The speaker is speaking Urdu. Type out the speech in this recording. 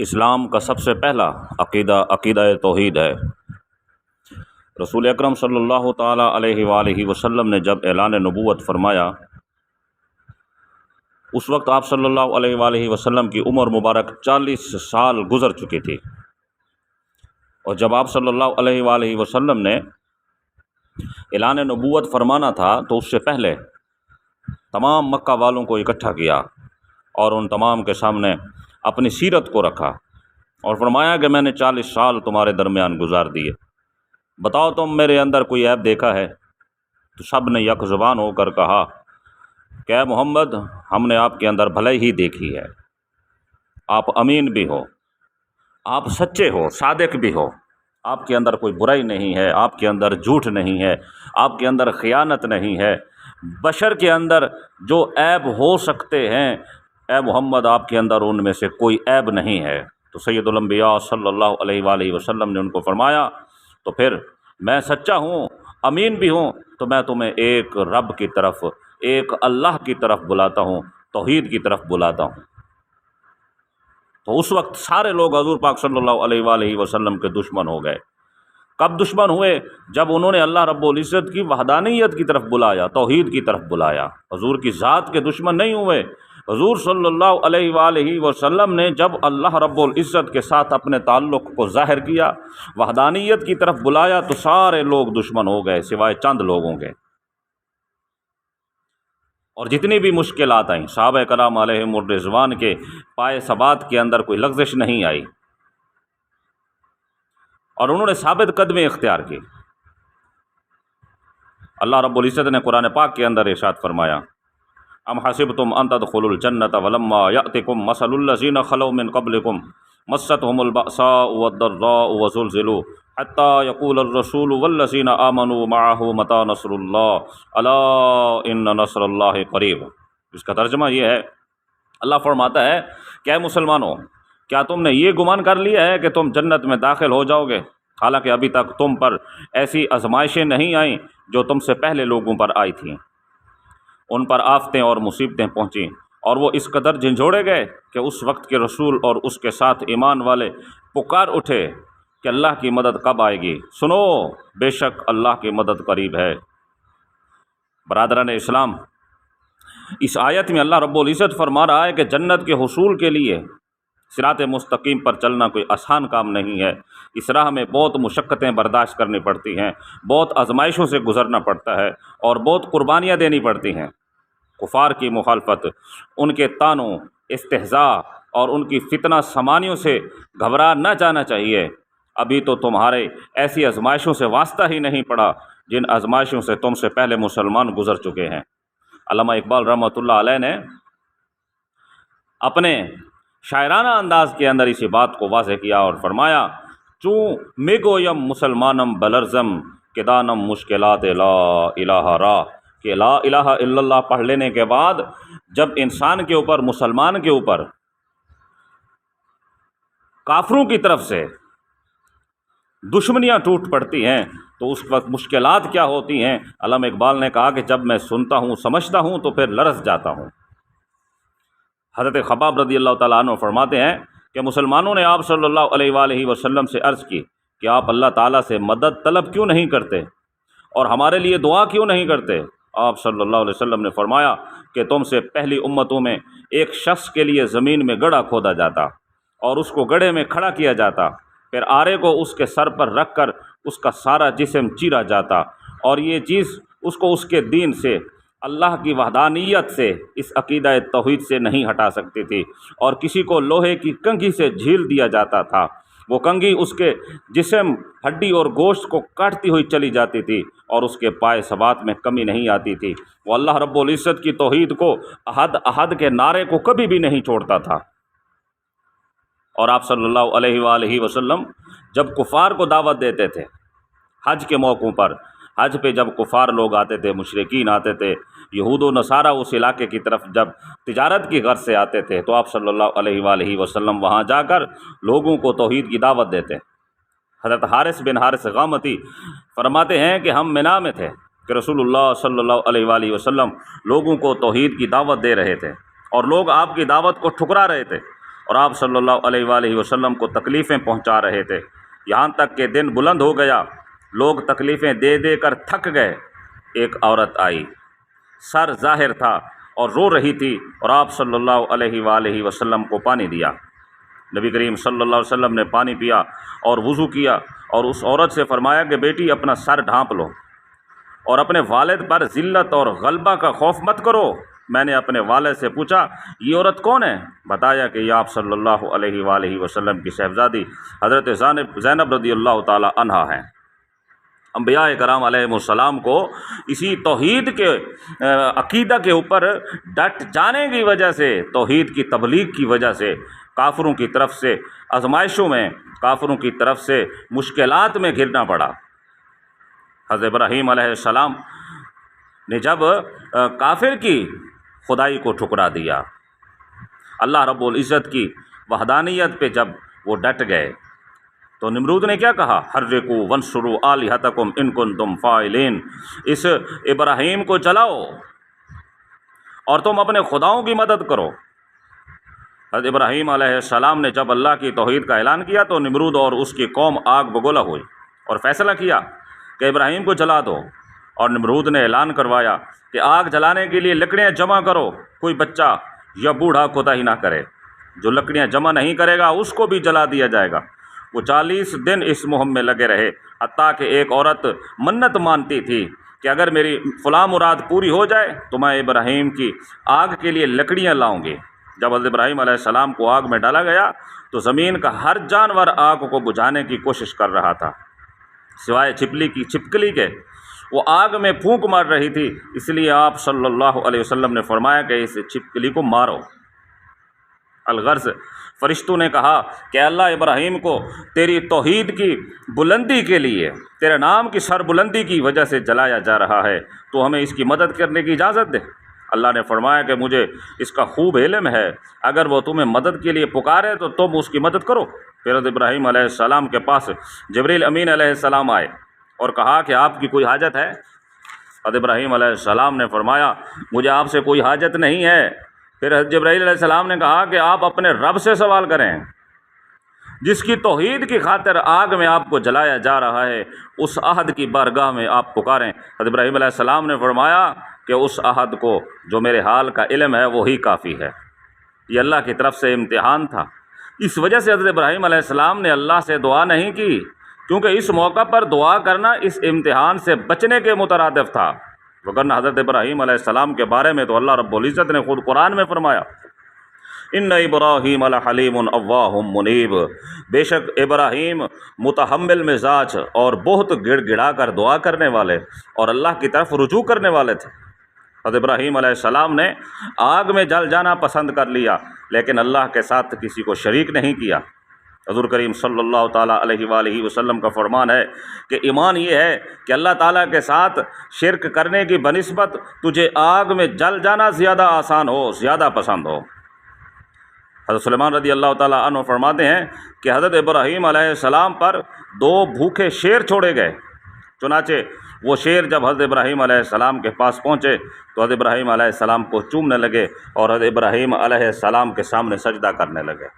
اسلام کا سب سے پہلا عقیدہ توحید ہے۔ رسول اکرم صلی اللہ تعالیٰ علیہ وآلہ وسلم نے جب اعلان نبوت فرمایا، اس وقت آپ صلی اللہ علیہ وآلہ وسلم کی عمر مبارک 40 سال گزر چکی تھی، اور جب آپ صلی اللہ علیہ وآلہ وسلم نے اعلان نبوت فرمانا تھا تو اس سے پہلے تمام مکہ والوں کو اکٹھا کیا اور ان تمام کے سامنے اپنی سیرت کو رکھا اور فرمایا کہ میں نے 40 سال تمہارے درمیان گزار دیے، بتاؤ تم میرے اندر کوئی عیب دیکھا ہے؟ تو سب نے یک زبان ہو کر کہا کہ اے محمد، ہم نے آپ کے اندر بھلائی ہی دیکھی ہے، آپ امین بھی ہو، آپ سچے ہو، صادق بھی ہو، آپ کے اندر کوئی برائی نہیں ہے، آپ کے اندر جھوٹ نہیں ہے، آپ کے اندر خیانت نہیں ہے، بشر کے اندر جو عیب ہو سکتے ہیں اے محمد آپ کے اندر ان میں سے کوئی عیب نہیں ہے۔ تو سید الانبیاء صلی اللہ علیہ وآلہ وسلم نے ان کو فرمایا تو پھر میں سچا ہوں، امین بھی ہوں، تو میں تمہیں ایک رب کی طرف، ایک اللہ کی طرف بلاتا ہوں، توحید کی طرف بلاتا ہوں۔ تو اس وقت سارے لوگ حضور پاک صلی اللہ علیہ وآلہ وسلم کے دشمن ہو گئے۔ کب دشمن ہوئے؟ جب انہوں نے اللہ رب العزت کی وحدانیت کی طرف بلایا، توحید کی طرف بلایا۔ حضور کی ذات کے دشمن نہیں ہوئے، حضور صلی اللہ علیہ وآلہ وسلم نے جب اللہ رب العزت کے ساتھ اپنے تعلق کو ظاہر کیا، وحدانیت کی طرف بلایا، تو سارے لوگ دشمن ہو گئے سوائے چند لوگوں کے۔ اور جتنی بھی مشکلات آئیں، صحابہ کرام علیہم الرضوان کے پائے ثبات کے اندر کوئی لغزش نہیں آئی، اور انہوں نے ثابت قدمی اختیار کی۔ اللہ رب العزت نے قرآن پاک کے اندر ارشاد فرمایا، ام حسبتم ان تدخلوا الجنۃ ولما یأتکم مثل الذین خلوا من قبلکم مستهم البأساء والضراء وزلزلوا حتى يقول الرسول والذین آمنوا معه متى نصر اللہ الا ان نصر اللہ قریب۔ اس کا ترجمہ یہ ہے، اللہ فرماتا ہے کہ اے مسلمانوں، کیا تم نے یہ گمان کر لیا ہے کہ تم جنت میں داخل ہو جاؤ گے، حالانکہ ابھی تک تم پر ایسی آزمائشیں نہیں آئیں جو تم سے پہلے لوگوں پر آئی تھیں۔ ان پر آفتیں اور مصیبتیں پہنچیں اور وہ اس قدر جھنجھوڑے گئے کہ اس وقت کے رسول اور اس کے ساتھ ایمان والے پکار اٹھے کہ اللہ کی مدد کب آئے گی، سنو بے شک اللہ کی مدد قریب ہے۔ برادران اسلام، اس آیت میں اللہ رب العزت فرما رہا ہے کہ جنت کے حصول کے لیے صراط مستقیم پر چلنا کوئی آسان کام نہیں ہے، اس راہ میں بہت مشقتیں برداشت کرنی پڑتی ہیں، بہت آزمائشوں سے گزرنا پڑتا ہے اور بہت قربانیاں دینی پڑتی ہیں۔ کفار کی مخالفت، ان کے طعنوں، استہزاء اور ان کی فتنہ سمانیوں سے گھبرا نہ جانا چاہیے۔ ابھی تو تمہارے ایسی آزمائشوں سے واسطہ ہی نہیں پڑا جن آزمائشوں سے تم سے پہلے مسلمان گزر چکے ہیں۔ علامہ اقبال رحمۃ اللہ علیہ نے اپنے شاعرانہ انداز کے اندر اسی بات کو واضح کیا اور فرمایا، چوں میگویم مسلمانم بلرزم کہ دانم مشکلات لا الہ را، کہ لا الہ الا اللہ پڑھ لینے کے بعد جب انسان کے اوپر، مسلمان کے اوپر کافروں کی طرف سے دشمنیاں ٹوٹ پڑتی ہیں تو اس وقت مشکلات کیا ہوتی ہیں۔ علامہ اقبال نے کہا کہ جب میں سنتا ہوں، سمجھتا ہوں تو پھر لرز جاتا ہوں۔ حضرت خباب رضی اللہ تعالیٰ عنہ فرماتے ہیں کہ مسلمانوں نے آپ صلی اللہ علیہ وآلہ وسلم سے عرض کی کہ آپ اللہ تعالیٰ سے مدد طلب کیوں نہیں کرتے اور ہمارے لیے دعا کیوں نہیں کرتے؟ آپ صلی اللہ علیہ وسلم نے فرمایا کہ تم سے پہلی امتوں میں ایک شخص کے لیے زمین میں گڑھا کھودا جاتا اور اس کو گڑھے میں کھڑا کیا جاتا، پھر آرے کو اس کے سر پر رکھ کر اس کا سارا جسم چیرا جاتا، اور یہ چیز اس کو اس کے دین سے، اللہ کی وحدانیت سے، اس عقیدہ توحید سے نہیں ہٹا سکتی تھی، اور کسی کو لوہے کی کنگھی سے جھیل دیا جاتا تھا، وہ کنگھی اس کے جسم، ہڈی اور گوشت کو کاٹتی ہوئی چلی جاتی تھی اور اس کے پائے ثبات میں کمی نہیں آتی تھی۔ وہ اللہ رب العزت کی توحید کو، احد احد کے نعرے کو کبھی بھی نہیں چھوڑتا تھا۔ اور آپ صلی اللہ علیہ وآلہ وسلم جب کفار کو دعوت دیتے تھے حج کے موقعوں پر، حج پہ جب کفار لوگ آتے تھے، مشرکین آتے تھے، یہود و نصارہ اس علاقے کی طرف جب تجارت کی غرض سے آتے تھے تو آپ صلی اللہ علیہ وآلہ وسلم وہاں جا کر لوگوں کو توحید کی دعوت دیتے۔ حضرت حارث بن حارث غامتی فرماتے ہیں کہ ہم منا میں تھے کہ رسول اللہ صلی اللہ علیہ وآلہ وسلم لوگوں کو توحید کی دعوت دے رہے تھے اور لوگ آپ کی دعوت کو ٹھکرا رہے تھے، اور آپ صلی اللہ علیہ وآلہ وسلم کو تکلیفیں پہنچا رہے تھے، یہاں تک کہ دن بلند ہو گیا، لوگ تکلیفیں دے دے کر تھک گئے۔ ایک عورت آئی، سر ظاہر تھا اور رو رہی تھی، اور آپ صلی اللہ علیہ وآلہ وسلم کو پانی دیا۔ نبی کریم صلی اللہ علیہ وسلم نے پانی پیا اور وضو کیا، اور اس عورت سے فرمایا کہ بیٹی اپنا سر ڈھانپ لو اور اپنے والد پر ذلت اور غلبہ کا خوف مت کرو۔ میں نے اپنے والد سے پوچھا یہ عورت کون ہے؟ بتایا کہ یہ آپ صلی اللہ علیہ وآلہ وسلم کی صاحبزادی حضرت زینب رضی اللہ تعالی عنہا ہیں۔ انبیاء کرام علیہ السلام کو اسی توحید کے عقیدہ کے اوپر ڈٹ جانے کی وجہ سے، توحید کی تبلیغ کی وجہ سے کافروں کی طرف سے آزمائشوں میں، کافروں کی طرف سے مشکلات میں گرنا پڑا۔ حضرت ابراہیم علیہ السلام نے جب کافر کی خدائی کو ٹھکرا دیا، اللہ رب العزت کی وحدانیت پہ جب وہ ڈٹ گئے، تو نمرود نے کیا کہا؟ حرکوا وانصروا آلہتکم ان کنتم فاعلین، اس ابراہیم کو جلاؤ اور تم اپنے خداؤں کی مدد کرو۔ حضرت ابراہیم علیہ السلام نے جب اللہ کی توحید کا اعلان کیا تو نمرود اور اس کی قوم آگ بگولا ہوئی اور فیصلہ کیا کہ ابراہیم کو جلا دو، اور نمرود نے اعلان کروایا کہ آگ جلانے کے لیے لکڑیاں جمع کرو، کوئی بچہ یا بوڑھا کوتاہی نہ کرے، جو لکڑیاں جمع نہیں کرے گا اس کو بھی جلا دیا جائے گا۔ وہ 40 دن اس مہم میں لگے رہے، حتیٰ کہ ایک عورت منت مانتی تھی کہ اگر میری فلاں مراد پوری ہو جائے تو میں ابراہیم کی آگ کے لیے لکڑیاں لاؤں گی۔ جب حضرت ابراہیم علیہ السلام کو آگ میں ڈالا گیا تو زمین کا ہر جانور آگ کو بجھانے کی کوشش کر رہا تھا، سوائے چھپکلی کے، وہ آگ میں پھونک مار رہی تھی۔ اس لیے آپ صلی اللہ علیہ وسلم نے فرمایا کہ اس چھپکلی کو مارو۔ الغرض فرشتوں نے کہا کہ اللہ ابراہیم کو تیری توحید کی بلندی کے لیے، تیرے نام کی سر بلندی کی وجہ سے جلایا جا رہا ہے، تو ہمیں اس کی مدد کرنے کی اجازت دے۔ اللہ نے فرمایا کہ مجھے اس کا خوب علم ہے، اگر وہ تمہیں مدد کے لیے پکارے تو تم اس کی مدد کرو۔ پھر حضرت ابراہیم علیہ السلام کے پاس جبریل امین علیہ السلام آئے اور کہا کہ آپ کی کوئی حاجت ہے؟ حضرت ابراہیم علیہ السلام نے فرمایا مجھے آپ سے کوئی حاجت نہیں ہے۔ پھر حضرت جبرائیل علیہ السلام نے کہا کہ آپ اپنے رب سے سوال کریں، جس کی توحید کی خاطر آگ میں آپ کو جلایا جا رہا ہے، اس عہد کی بارگاہ میں آپ پکاریں۔ حضرت ابراہیم علیہ السلام نے فرمایا کہ اس عہد کو جو میرے حال کا علم ہے وہی کافی ہے۔ یہ اللہ کی طرف سے امتحان تھا، اس وجہ سے حضرت ابراہیم علیہ السلام نے اللہ سے دعا نہیں کی، کیونکہ اس موقع پر دعا کرنا اس امتحان سے بچنے کے مترادف تھا۔ وگرنہ حضرت ابراہیم علیہ السلام کے بارے میں تو اللہ رب العزت نے خود قرآن میں فرمایا ان ابراہیم لحلیم اواہ منیب، بے شک ابراہیم متحمل مزاج اور بہت گڑ گڑا کر دعا کرنے والے اور اللہ کی طرف رجوع کرنے والے تھے۔ حضرت ابراہیم علیہ السلام نے آگ میں جل جانا پسند کر لیا، لیکن اللہ کے ساتھ کسی کو شریک نہیں کیا۔ حضور کریم صلی اللہ تعالیٰ علیہ وآلہ وسلم کا فرمان ہے کہ ایمان یہ ہے کہ اللہ تعالیٰ کے ساتھ شرک کرنے کی بنسبت تجھے آگ میں جل جانا زیادہ آسان ہو، زیادہ پسند ہو۔ حضرت سلیمان رضی اللہ تعالیٰ عنہ فرماتے ہیں کہ حضرت ابراہیم علیہ السلام پر 2 بھوکے شیر چھوڑے گئے، چنانچہ وہ شیر جب حضرت ابراہیم علیہ السلام کے پاس پہنچے تو حضرت ابراہیم علیہ السلام کو چومنے لگے اور حضرت ابراہیم علیہ السلام کے سامنے سجدہ کرنے لگے۔